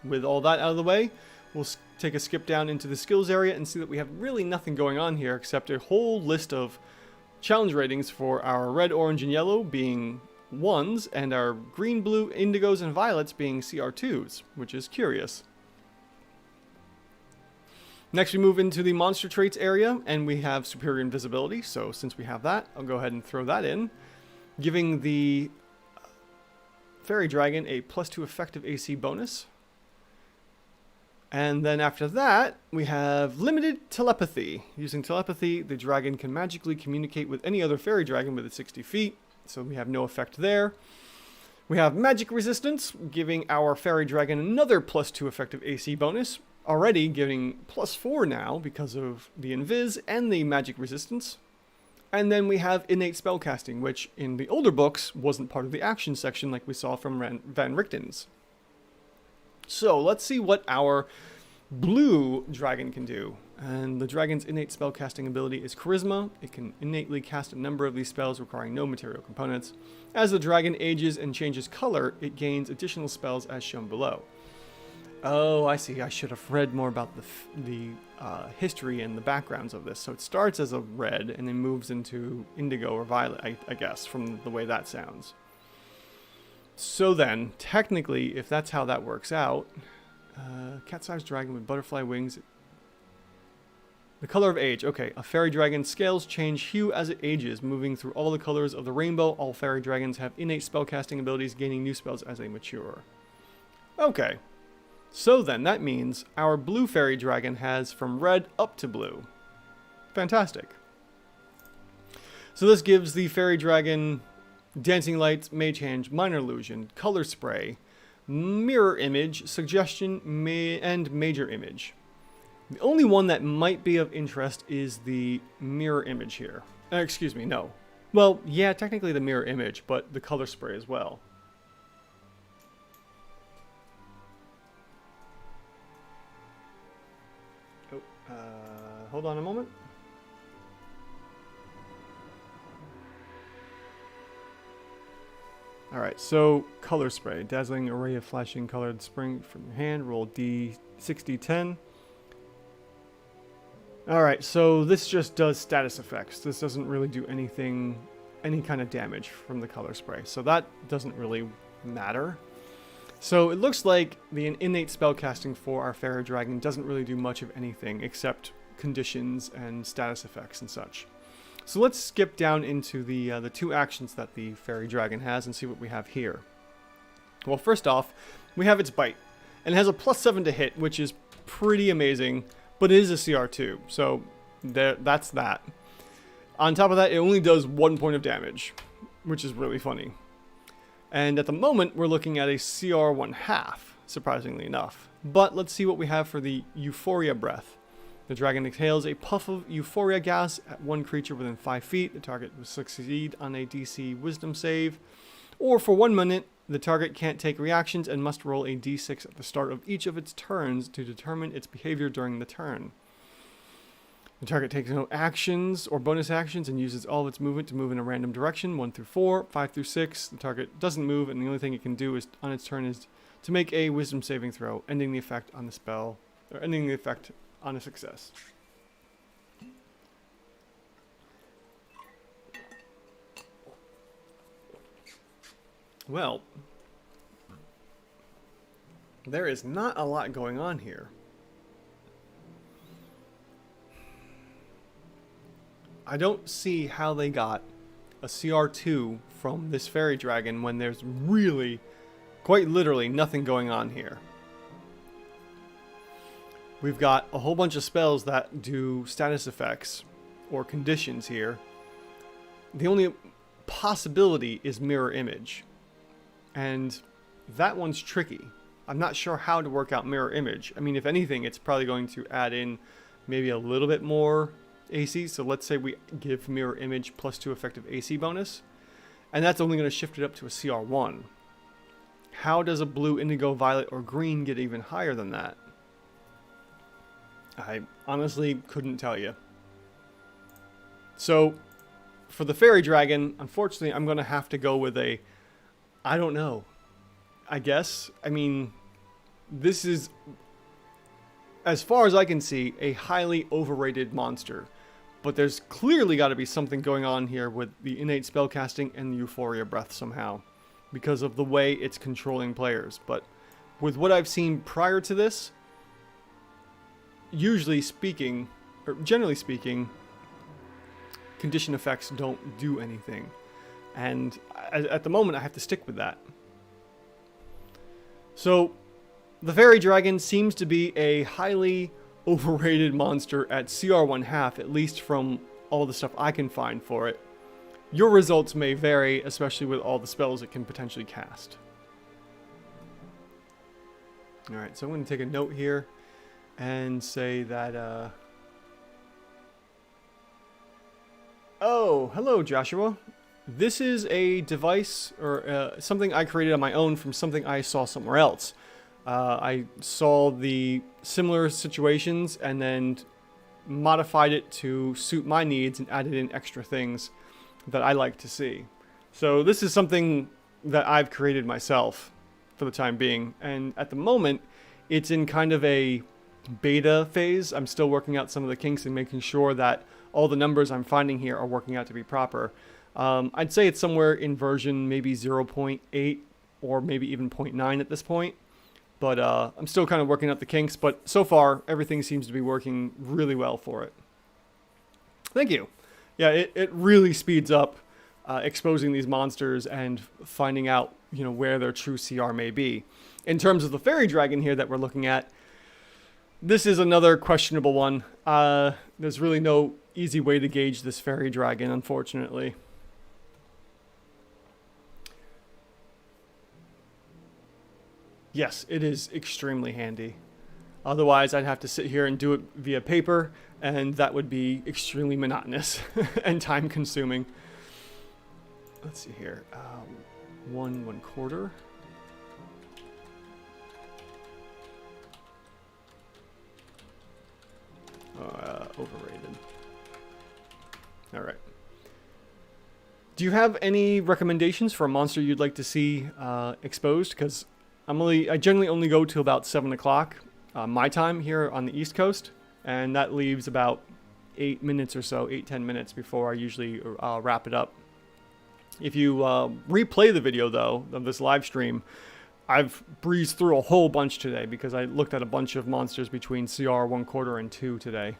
With all that out of the way, we'll take a skip down into the skills area and see that we have really nothing going on here except a whole list of challenge ratings for our red, orange, and yellow being 1s, and our green, blue, indigos, and violets being CR2s, which is curious. Next we move into the monster traits area, and we have superior invisibility, so since we have that, I'll go ahead and throw that in, giving the Fairy Dragon a +2 effective AC bonus. And then after that, we have limited telepathy. Using telepathy, the dragon can magically communicate with any other fairy dragon within 60 feet, so we have no effect there. We have magic resistance, giving our fairy dragon another +2 effective AC bonus, already giving +4 now because of the invis and the magic resistance. And then we have innate spellcasting, which in the older books wasn't part of the action section like we saw from Van Richten's. So let's see what our blue dragon can do. And the dragon's innate spellcasting ability is Charisma. It can innately cast a number of these spells requiring no material components. As the dragon ages and changes color, it gains additional spells as shown below. Oh, I see. I should have read more about the history and the backgrounds of this. So it starts as a red and then moves into indigo or violet, I guess, from the way that sounds. So then, technically, if that's how that works out, Cat-sized dragon with butterfly wings. The color of age. Okay, a fairy dragon's scales change hue as it ages, moving through all the colors of the rainbow. All fairy dragons have innate spellcasting abilities, gaining new spells as they mature. Okay, so then that means our blue fairy dragon has from red up to blue. Fantastic. So this gives the fairy dragon dancing lights, mage hand, minor illusion, color spray, mirror image, suggestion, and major image. The only one that might be of interest is the mirror image here. Excuse me, no. Well, yeah, technically the mirror image, but the color spray as well. Oh, hold on a moment. Alright, so color spray. Dazzling array of flashing colored spring from your hand. Roll D6, D10. Alright, so this just does status effects. This doesn't really do anything, any kind of damage from the color spray. So that doesn't really matter. So it looks like the innate spellcasting for our fairy dragon doesn't really do much of anything except conditions and status effects and such. So let's skip down into the two actions that the fairy dragon has and see what we have here. Well, first off, we have its bite. And it has a +7 to hit, which is pretty amazing, but it is a CR2, so that's that. On top of that, it only does 1 point of damage, which is really funny. And at the moment, we're looking at a CR 1/2, surprisingly enough. But let's see what we have for the Euphoria Breath. The dragon exhales a puff of euphoria gas at one creature within 5 feet. The target will succeed on a DC Wisdom save. Or for 1 minute, the target can't take reactions and must roll a d6 at the start of each of its turns to determine its behavior during the turn. The target takes no actions or bonus actions and uses all of its movement to move in a random direction, 1 through 4, 5 through 6. The target doesn't move, and the only thing it can do is on its turn is to make a Wisdom saving throw, ending the effect on the spell, or ending the effect on a success. Well, there is not a lot going on here. I don't see how they got a CR2 from this fairy dragon when there's really, quite literally, nothing going on here. We've got a whole bunch of spells that do status effects or conditions here. The only possibility is mirror image. And that one's tricky. I'm not sure how to work out mirror image. I mean, if anything, it's probably going to add in maybe a little bit more AC. So let's say we give mirror image +2 effective AC bonus. And that's only going to shift it up to a CR1. How does a blue, indigo, violet, or green get even higher than that? I honestly couldn't tell you. So, for the fairy dragon, unfortunately, I'm going to have to go with a, I don't know, I guess. I mean, this is, as far as I can see, a highly overrated monster. But there's clearly got to be something going on here with the innate spellcasting and the Euphoria Breath somehow, because of the way it's controlling players. But with what I've seen prior to this, usually speaking, or generally speaking, condition effects don't do anything. And at the moment, I have to stick with that. So, the fairy dragon seems to be a highly overrated monster at CR 1/2, at least from all the stuff I can find for it. Your results may vary, especially with all the spells it can potentially cast. Alright, so I'm going to take a note here and say that, oh, hello Joshua. This is a device, or something I created on my own from something I saw somewhere else. I saw the similar situations and then modified it to suit my needs and added in extra things that I like to see. So this is something that I've created myself for the time being. And at the moment, it's in kind of a beta phase. I'm still working out some of the kinks and making sure that all the numbers I'm finding here are working out to be proper. I'd say it's somewhere in version maybe 0.8 or maybe even 0.9 at this point. But I'm still kind of working out the kinks, but so far everything seems to be working really well for it. Thank you. Yeah, it really speeds up exposing these monsters and finding out, you know, where their true CR may be. In terms of the fairy dragon here that we're looking at, this is another questionable one. There's really no easy way to gauge this fairy dragon, unfortunately. Yes, it is extremely handy. Otherwise, I'd have to sit here and do it via paper, and that would be extremely monotonous and time-consuming. Let's see here. 1/4. Overrated. All right. Do you have any recommendations for a monster you'd like to see exposed? Because I generally only go till about 7 o'clock my time here on the East Coast, and that leaves about 8 minutes or so, 8-10 minutes before I usually wrap it up. If you replay the video though of this live stream, I've breezed through a whole bunch today because I looked at a bunch of monsters between CR 1/4 and 2 today.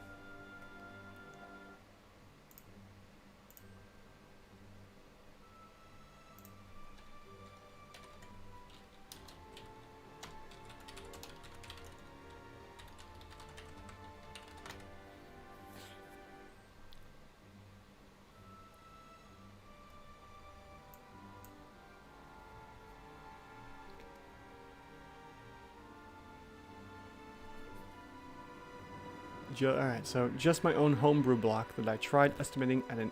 Alright, so just my own homebrew block that I tried estimating at an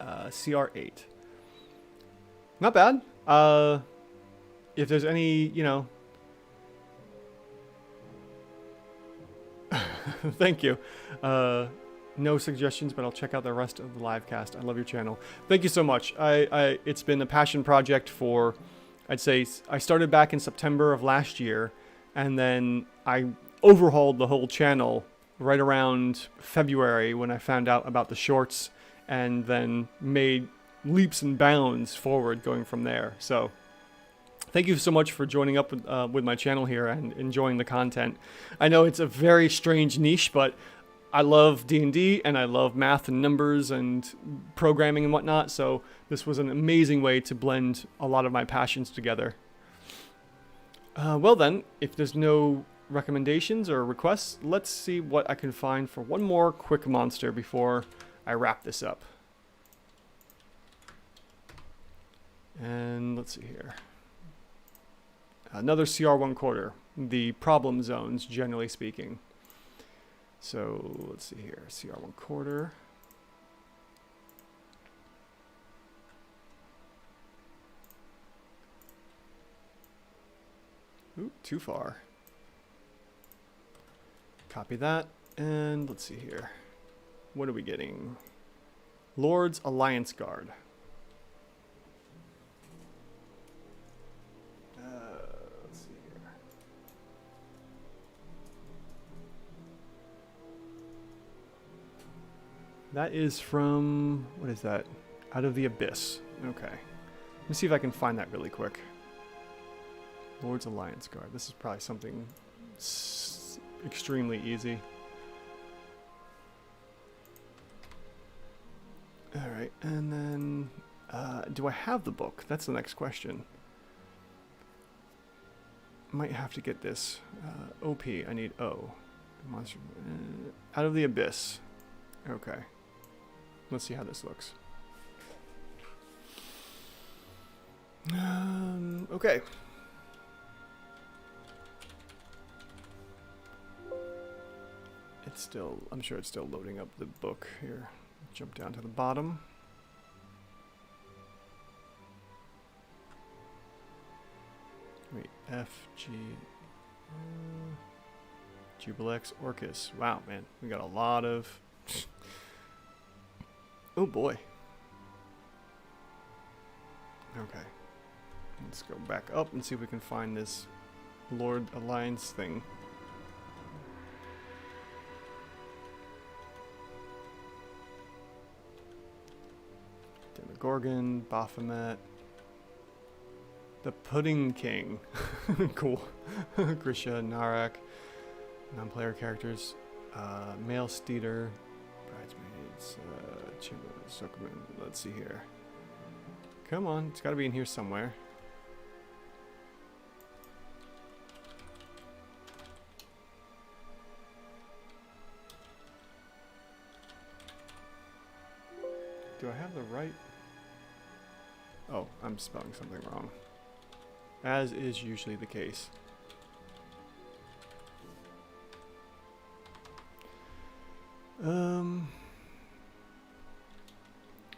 CR8. Not bad. If there's any, you know... Thank you. No suggestions, but I'll check out the rest of the live cast. I love your channel. Thank you so much. It's been a passion project for, I'd say, I started back in September of last year, and then I overhauled the whole channel right around February when I found out about the shorts, and then made leaps and bounds forward going from there. So thank you so much for joining up with my channel here and enjoying the content. I know it's a very strange niche, but I love D&D and I love math and numbers and programming and whatnot, so this was an amazing way to blend a lot of my passions together. Well then, if there's no recommendations or requests, let's see what I can find for one more quick monster before I wrap this up. And let's see here. Another CR 1/4, the problem zones, generally speaking. So let's see here, CR 1/4. Ooh, too far. Copy that, and let's see here. What are we getting? Lord's Alliance Guard. Let's see here. That is from, what is that? Out of the Abyss. Okay. Let me see if I can find that really quick. Lord's Alliance Guard. This is probably something extremely easy. Alright, and then do I have the book? That's the next question. Might have to get this. OP, I need O. Monster. Out of the Abyss. Okay. Let's see how this looks. Okay. It's still, I'm sure it's still loading up the book here. Jump down to the bottom. Wait, F, G, Jubilex, Orcus. Wow, man, we got a lot of... Oh boy. Okay. Let's go back up and see if we can find this Lord Alliance thing. Demogorgon, Baphomet. The Pudding King. Cool. Grisha, Narak. Non-player characters. Male Steeder. Bridesmaids. Sokoman. Let's see here. Come on. It's got to be in here somewhere. Do I have the right? Oh, I'm spelling something wrong. As is usually the case.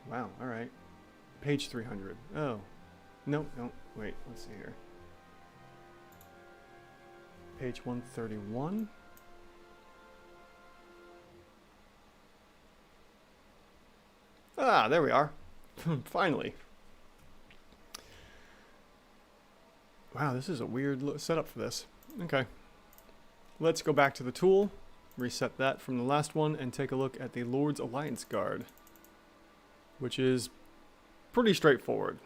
Wow, alright. Page 300. Oh. No, wait, let's see here. Page 131. Ah, there we are. Finally. Wow, this is a weird setup for this. Okay. Let's go back to the tool, reset that from the last one, and take a look at the Lord's Alliance Guard, which is pretty straightforward.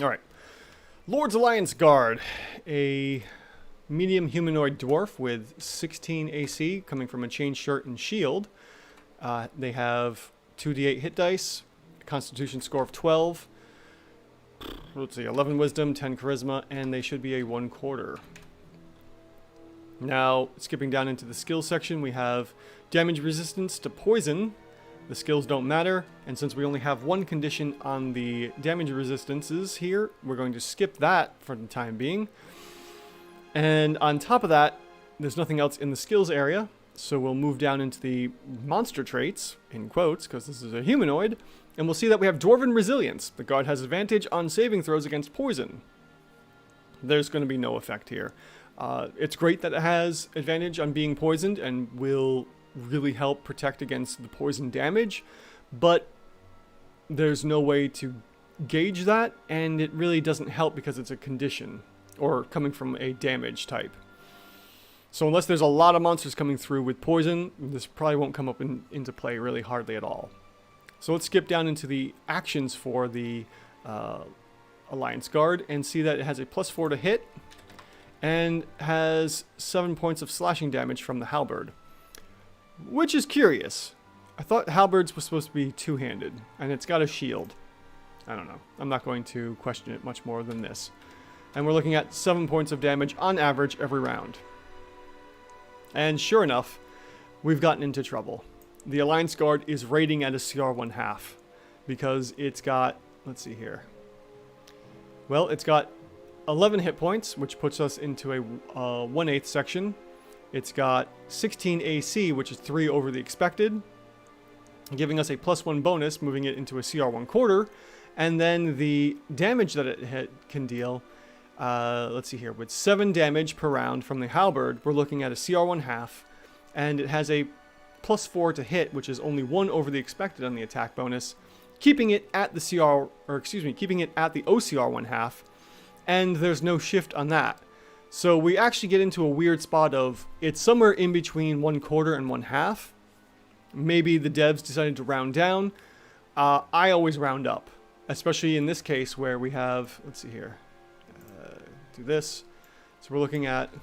Alright. Lord's Alliance Guard, a medium humanoid dwarf with 16 AC, coming from a chain shirt and shield. They have 2d8 hit dice, a constitution score of 12, let's see, 11 wisdom, 10 charisma, and they should be a 1/4. Now, skipping down into the skills section, we have damage resistance to poison. The skills don't matter, and since we only have one condition on the damage resistances here, we're going to skip that for the time being. And on top of that, there's nothing else in the skills area, so we'll move down into the monster traits, in quotes, because this is a humanoid, and we'll see that we have Dwarven Resilience. The guard has advantage on saving throws against poison. There's going to be no effect here. It's great that it has advantage on being poisoned and will really help protect against the poison damage, but there's no way to gauge that, and it really doesn't help because it's a condition, or coming from a damage type. So unless there's a lot of monsters coming through with poison, this probably won't come up into play really hardly at all. So let's skip down into the actions for the Alliance Guard and see that it has a +4 to hit and has 7 points of slashing damage from the halberd, which is curious. I thought halberds were supposed to be two-handed, and it's got a shield. I don't know. I'm not going to question it much more than this. And we're looking at 7 points of damage on average every round. And sure enough, we've gotten into trouble. The Alliance Guard is rating at a CR 1/2 because it's got, let's see here. Well, it's got 11 hit points, which puts us into a 1/8 section. It's got 16 AC, which is 3 over the expected, giving us a +1 bonus, moving it into a CR 1/4. And then the damage that it can deal, let's see here, with 7 damage per round from the halberd, we're looking at a CR 1/2, and it has a +4 to hit, which is only 1 over the expected on the attack bonus, keeping it at the keeping it at the OCR 1/2, and there's no shift on that. So we actually get into a weird spot of, it's somewhere in between 1/4 and 1/2. Maybe the devs decided to round down. I always round up, especially in this case where we have, let's see here, do this. So we're looking at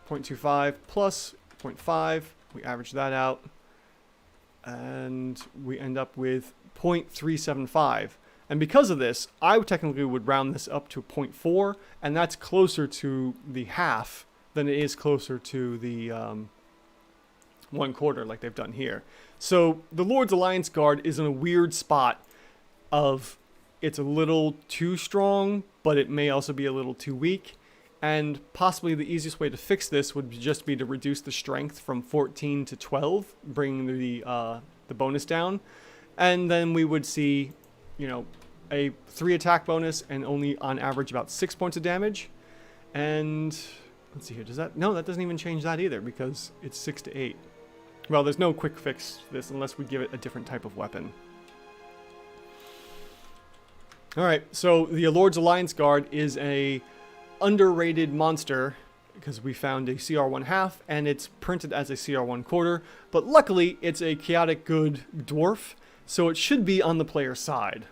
0.25 plus 0.5. We average that out, and we end up with 0.375. And because of this, I technically would round this up to 0.4, and that's closer to the half than it is closer to the 1/4 like they've done here. So the Lord's Alliance Guard is in a weird spot of, it's a little too strong, but it may also be a little too weak. And possibly the easiest way to fix this would just be to reduce the strength from 14 to 12, bringing the bonus down. And then we would see, you know, a 3 attack bonus and only on average about 6 points of damage. And let's see here, does that, no, that doesn't even change that either because it's 6 to 8. Well, there's no quick fix to this unless we give it a different type of weapon. Alright, so the Lord's Alliance Guard is a underrated monster because we found a CR 1/2 and it's printed as a CR 1/4, but luckily it's a chaotic good dwarf, so it should be on the player's side.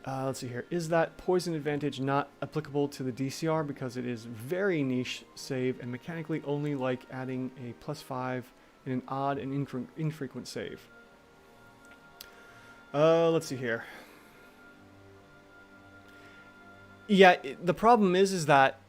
Let's see here. Is that poison advantage not applicable to the DCR because it is very niche save and mechanically only like adding a +5 in an odd and infrequent save? Let's see here. Yeah, the problem is that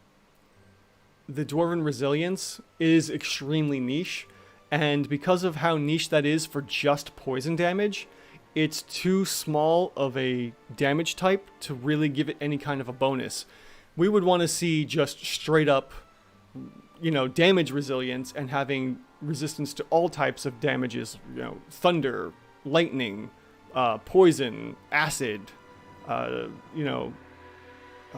the Dwarven Resilience is extremely niche, and because of how niche that is for just poison damage, it's too small of a damage type to really give it any kind of a bonus. We would want to see just straight up, you know, damage resilience and having resistance to all types of damages, you know, thunder, lightning, poison, acid, you know,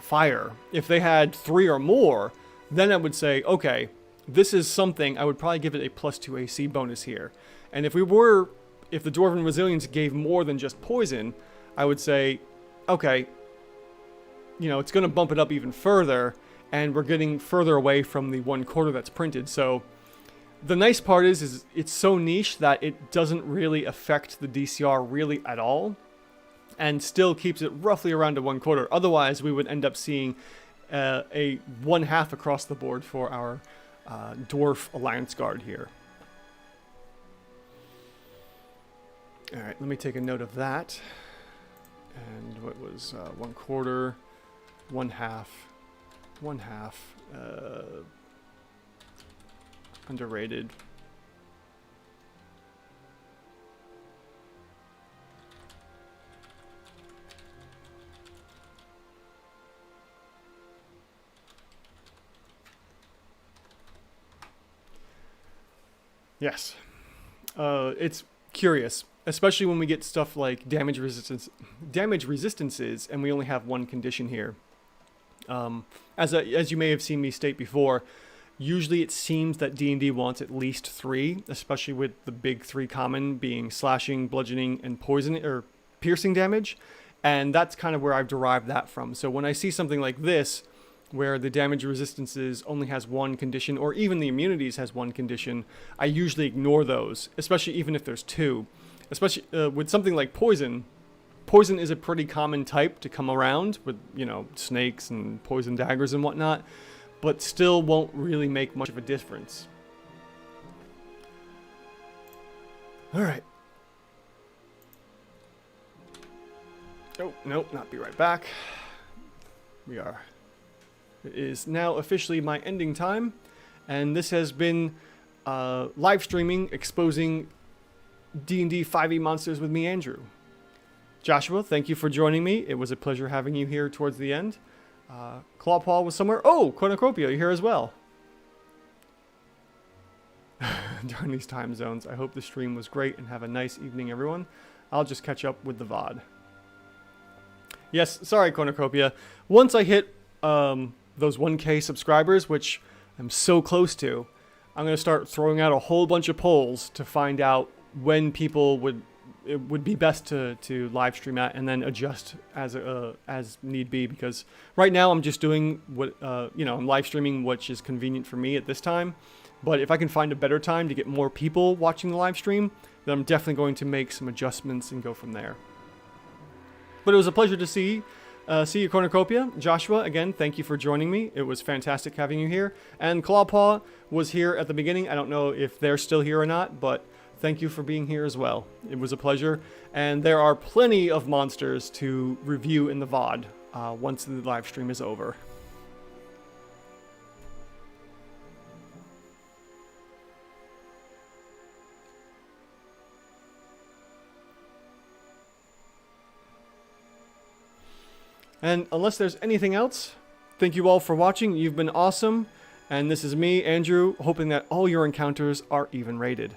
fire. If they had 3 or more, then I would say, okay, this is something. I would probably give it a +2 AC bonus here. And if the Dwarven Resilience gave more than just poison, I would say, okay, you know, it's going to bump it up even further, and we're getting further away from the 1/4 that's printed. So the nice part is it's so niche that it doesn't really affect the DCR really at all, and still keeps it roughly around a 1/4. Otherwise, we would end up seeing a 1/2 across the board for our Dwarf Alliance Guard here. Alright, let me take a note of that. And what was 1/4, 1/2, 1/2, underrated. Yes. It's curious, especially when we get stuff like damage resistances, and we only have one condition here. As you may have seen me state before, usually it seems that D&D wants at least 3, especially with the big 3 common being slashing, bludgeoning, and poison or piercing damage, and that's kind of where I've derived that from. So when I see something like this, where the damage resistances only has 1 condition, or even the immunities has 1 condition, I usually ignore those, especially even if there's 2. Especially with something like poison. Poison is a pretty common type to come around with, you know, snakes and poison daggers and whatnot, but still won't really make much of a difference. Alright. Oh, nope, not be right back. We are. It is now officially my ending time, and this has been live streaming exposing D&D 5e monsters with me, Andrew. Joshua, thank you for joining me. It was a pleasure having you here towards the end. Clawpaw was somewhere. Oh, Cornucopia, you're here as well. During these time zones, I hope the stream was great, and have a nice evening, everyone. I'll just catch up with the VOD. Yes, sorry, Cornucopia. Once I hit those 1K subscribers, which I'm so close to, I'm going to start throwing out a whole bunch of polls to find out when people it would be best to live stream at, and then adjust as need be, because right now I'm just doing what you know, I'm live streaming which is convenient for me at this time. But if I can find a better time to get more people watching the live stream, then I'm definitely going to make some adjustments and go from there. But it was a pleasure to see you, Cornucopia. Joshua, again, thank you for joining me. It was fantastic having you here. And Clawpaw was here at the beginning. I don't know if they're still here or not, but thank you for being here as well. It was a pleasure. And there are plenty of monsters to review in the VOD once the live stream is over. And unless there's anything else, thank you all for watching. You've been awesome. And this is me, Andrew, hoping that all your encounters are even rated.